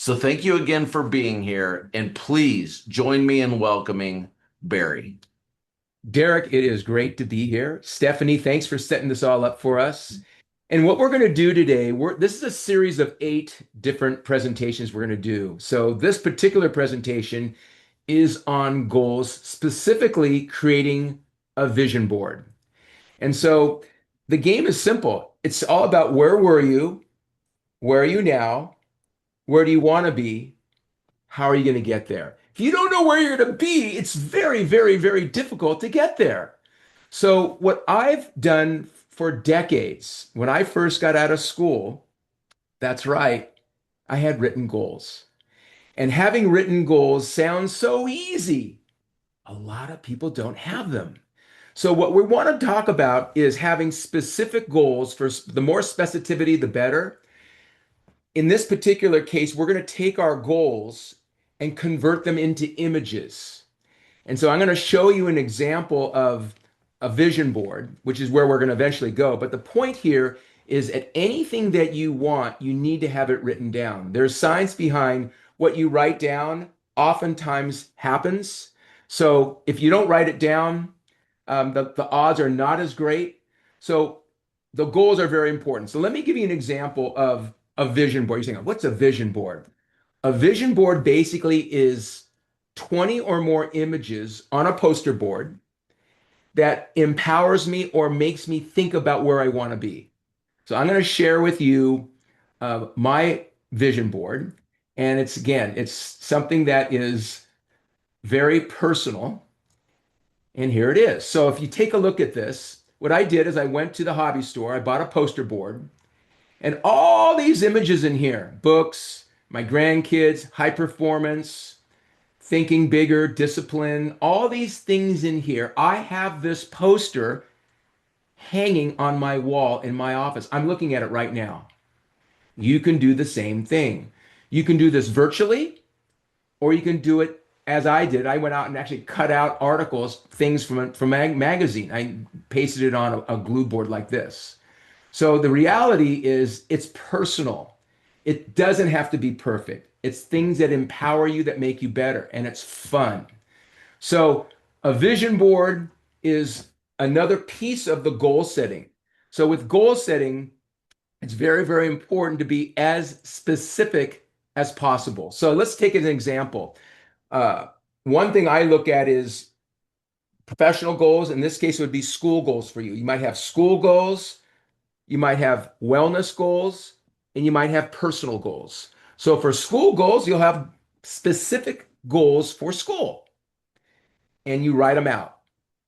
So thank you again for being here, and please join me in welcoming Barry. Darrick, it is great to be here. Stephanie, thanks for setting this all up for us. And what we're going to do today, this is a series of 8 different presentations we're going to do. So this particular presentation is on goals, specifically creating a vision board. And so the game is simple. It's all about where were you? Where are you now? Where do you want to be? How are you going to get there? If you don't know where you're going to be, it's very, very, very difficult to get there. So, what I've done for decades, when I first got out of school, that's right, I had written goals. And having written goals sounds so easy. A lot of people don't have them. So, what we want to talk about is having specific goals. For the more specificity, the better. In this particular case, we're going to take our goals and convert them into images. And so I'm going to show you an example of a vision board, which is where we're going to eventually go. But the point here is at anything that you want, you need to have it written down. There's science behind what you write down oftentimes happens. So if you don't write it down, the odds are not as great. So the goals are very important. So let me give you an example of a vision board. You're saying, what's a vision board? A vision board basically is 20 or more images on a poster board that empowers me or makes me think about where I want to be. So I'm going to share with you my vision board. And it's something that is very personal. And here it is. So if you take a look at this, what I did is I went to the hobby store, I bought a poster board, and all these images in here, books, my grandkids, high performance, thinking bigger, discipline, all these things in here. I have this poster hanging on my wall in my office. I'm looking at it right now. You can do the same thing. You can do this virtually, or you can do it as I did. I went out and actually cut out articles, things from a magazine. I pasted it on a glue board like this. So the reality is it's personal. It doesn't have to be perfect. It's things that empower you, that make you better, and it's fun. So a vision board is another piece of the goal setting. So with goal setting, it's very, very important to be as specific as possible. So let's take an example. Uh, One thing I look at is professional goals. In this case, it would be school goals for you. You might have school goals, you might have wellness goals, and you might have personal goals. So for school goals, you'll have specific goals for school and you write them out.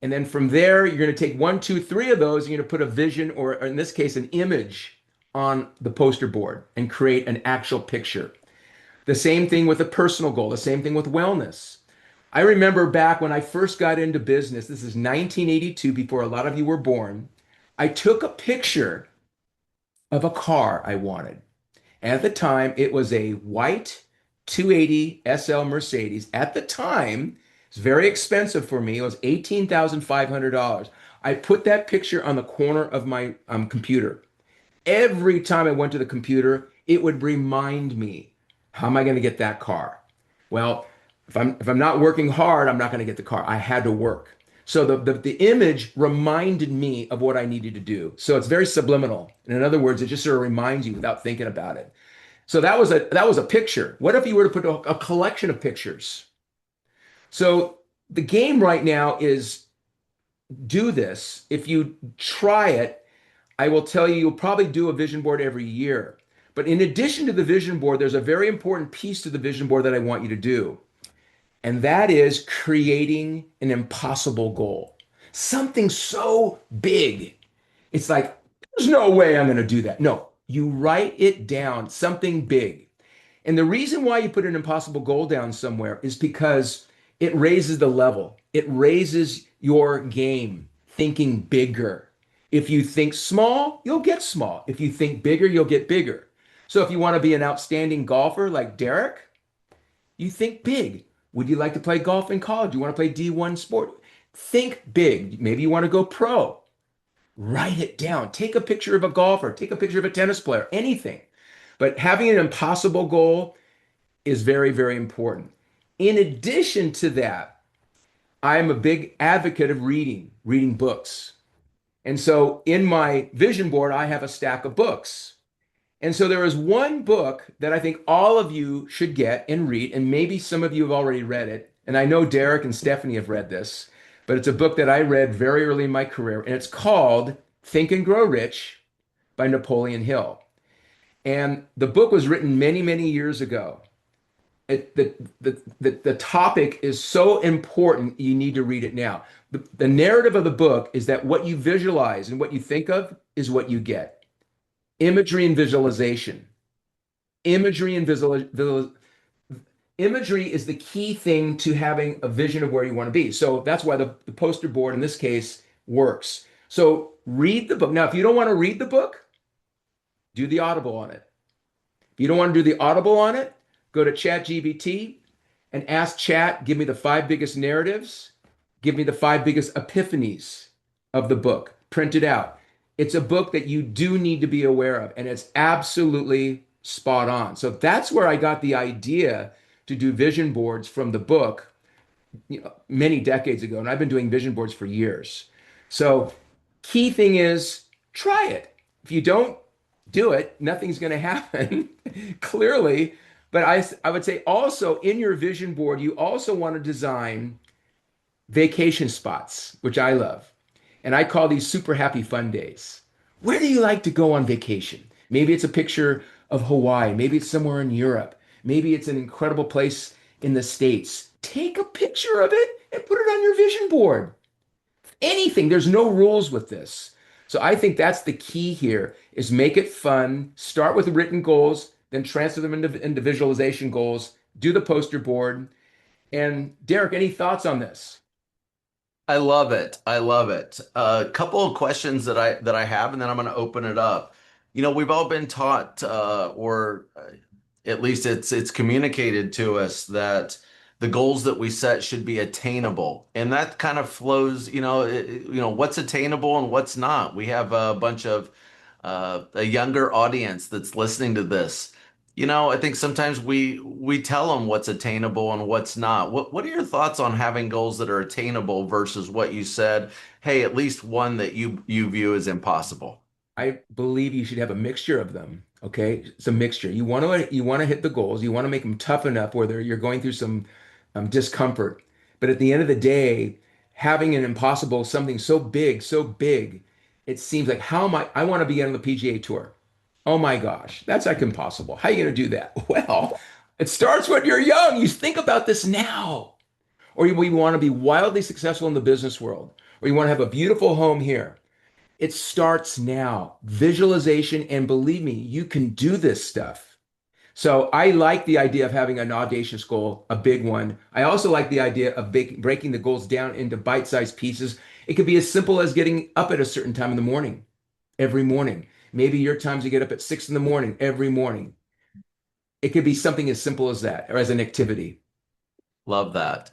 And then from there, you're going to take one, two, three of those, and you're going to put a vision, or in this case, an image on the poster board and create an actual picture. The same thing with a personal goal, the same thing with wellness. I remember back when I first got into business, this is 1982, before a lot of you were born. I took a picture of a car I wanted. At the time, it was a white 280 SL Mercedes. At the time, it's very expensive for me. It was $18,500. I put that picture on the corner of my computer. Every time I went to the computer, it would remind me, how am I going to get that car? Well, if I'm not working hard, I'm not going to get the car. I had to work. So the image reminded me of what I needed to do. So it's very subliminal. And in other words, it just sort of reminds you without thinking about it. So that was a picture. What if you were to put a collection of pictures? So the game right now is do this. If you try it, I will tell you, you'll probably do a vision board every year. But in addition to the vision board, there's a very important piece to the vision board that I want you to do. And that is creating an impossible goal. Something so big. It's like, there's no way I'm going to do that. No, you write it down, something big. And the reason why you put an impossible goal down somewhere is because it raises the level. It raises your game, thinking bigger. If you think small, you'll get small. If you think bigger, you'll get bigger. So if you want to be an outstanding golfer like Darrick, you think big. Would you like to play golf in college? You want to play D1 sport? Think big. Maybe you want to go pro. Write it down. Take a picture of a golfer, take a picture of a tennis player, anything. But having an impossible goal is very, very important. In addition to that, I'm a big advocate of reading books. And so in my vision board, I have a stack of books. And so there is one book that I think all of you should get and read, and maybe some of you have already read it. And I know Darrick and Stephanie have read this, but it's a book that I read very early in my career, and it's called Think and Grow Rich by Napoleon Hill. And the book was written many, many years ago. The topic is so important, you need to read it now. The narrative of the book is that what you visualize and what you think of is what you get. Imagery and visualization. Imagery and imagery is the key thing to having a vision of where you want to be. So that's why the poster board in this case works. So read the book. Now, if you don't want to read the book, do the audible on it. If you don't want to do the audible on it, go to ChatGPT and ask Chat, give me the 5 biggest narratives, give me the 5 biggest epiphanies of the book. Print it out. It's a book that you do need to be aware of, and it's absolutely spot on. So that's where I got the idea to do vision boards from the book, many decades ago, and I've been doing vision boards for years. So key thing is try it. If you don't do it, nothing's going to happen clearly. But I would say also in your vision board, you also want to design vacation spots, which I love. And I call these super happy fun days. Where do you like to go on vacation? Maybe it's a picture of Hawaii. Maybe it's somewhere in Europe. Maybe it's an incredible place in the States. Take a picture of it and put it on your vision board. Anything. There's no rules with this. So I think that's the key here is make it fun. Start with written goals, then transfer them into visualization goals. Do the poster board. And Darrick, any thoughts on this? I love it. I love it. A couple of questions that I have, and then I'm going to open it up. We've all been taught, or at least it's communicated to us that the goals that we set should be attainable, and that kind of flows. What's attainable and what's not. We have a bunch of a younger audience that's listening to this. I think sometimes we tell them what's attainable and what's not. What are your thoughts on having goals that are attainable versus what you said, hey, at least one that you view as impossible? I believe you should have a mixture of them. Okay, it's a mixture. You want to hit the goals. You want to make them tough enough where you're going through some discomfort. But at the end of the day, having an impossible something so big, it seems like how am I want to be on the PGA Tour. Oh my gosh, that's like impossible. How are you going to do that? Well, it starts when you're young. You think about this now. Or you want to be wildly successful in the business world, or you want to have a beautiful home here. It starts now. Visualization, and believe me, you can do this stuff. So I like the idea of having an audacious goal, a big one. I also like the idea of breaking the goals down into bite-sized pieces. It could be as simple as getting up at a certain time in the morning, every morning. Maybe your times you get up at 6 in the morning every morning. It could be something as simple as that, or as an activity. Love that.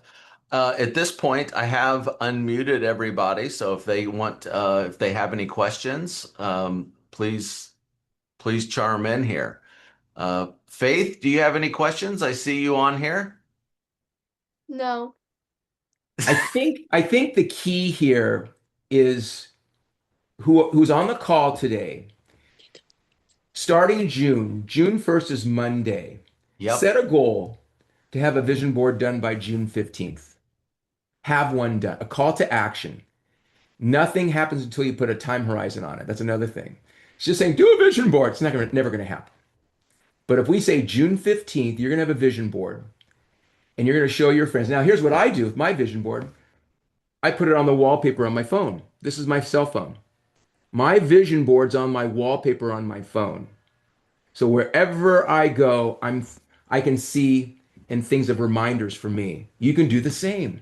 At this point, I have unmuted everybody, so if they have any questions, please charm in here. Faith, do you have any questions? I see you on here. No. I think the key here is who's on the call today. Starting June 1st is Monday. Yep. Set a goal to have a vision board done by June 15th. Have one done, a call to action. Nothing happens until you put a time horizon on it. That's another thing. It's just saying, do a vision board. It's never going to happen. But if we say June 15th, you're going to have a vision board and you're going to show your friends. Now, here's what I do with my vision board. I put it on the wallpaper on my phone. This is my cell phone. My vision board's on my wallpaper on my phone. So wherever I go, I can see and things of reminders for me. You can do the same.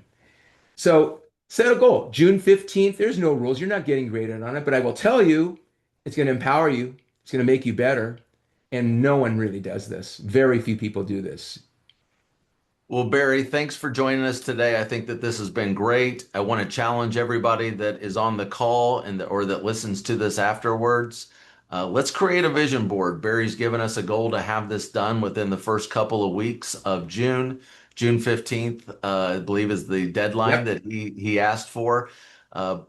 So set a goal. June 15th, there's no rules. You're not getting graded on it, but I will tell you, it's going to empower you. It's going to make you better. And no one really does this. Very few people do this. Well, Barry, thanks for joining us today. I think that this has been great. I want to challenge everybody that is on the call or that listens to this afterwards. Let's create a vision board. Barry's given us a goal to have this done within the first couple of weeks of June. June 15th, I believe, is the deadline Yep. that he asked for.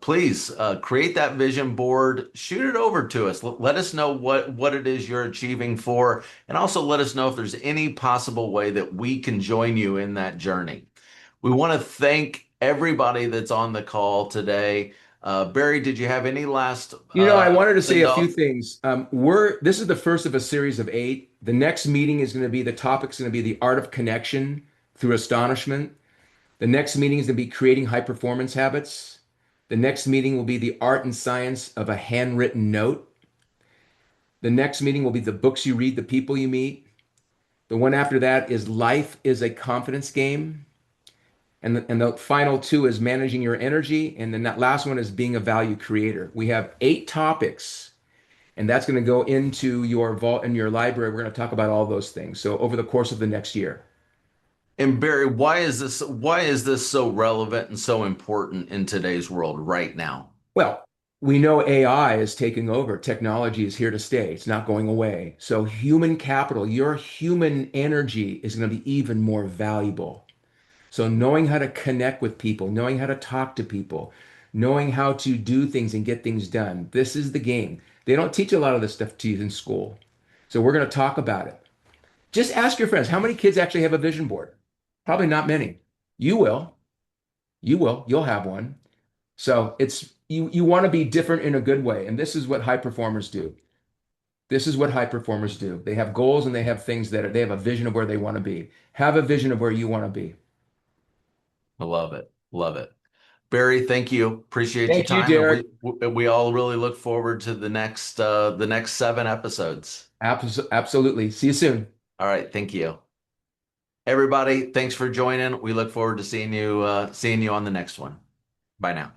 Please create that vision board, shoot it over to us. Let us know what it is you're achieving for, and also let us know if there's any possible way that we can join you in that journey. We want to thank everybody that's on the call today. Barry, did you have any last I wanted to say send a few off? things. This is the first of a series of 8. The next meeting is going to be the topic's going to be the art of connection through astonishment. The next meeting is going to be creating high performance habits. The next meeting will be the art and science of a handwritten note. The next meeting will be the books you read, the people you meet. The one after that is life is a confidence game. And the final two is managing your energy. And then that last one is being a value creator. We have 8 topics, and that's going to go into your vault in your library. We're going to talk about all those things. So over the course of the next year. And Barry, why is this so relevant and so important in today's world right now? Well, we know AI is taking over. Technology is here to stay. It's not going away. So human capital, your human energy is going to be even more valuable. So knowing how to connect with people, knowing how to talk to people, knowing how to do things and get things done. This is the game. They don't teach a lot of this stuff to you in school. So we're going to talk about it. Just ask your friends, how many kids actually have a vision board? Probably not many. You will. You will. You'll have one. So it's you want to be different in a good way. And this is what high performers do. This is what high performers do. They have goals and they have things they have a vision of where they want to be. Have a vision of where you want to be. I love it. Love it. Barry, thank you. Appreciate your Thank you, time, and Darrick. we all really look forward to the next 7 episodes. Absolutely. See you soon. All right, thank you. Everybody, thanks for joining. We look forward to seeing you on the next one. Bye now.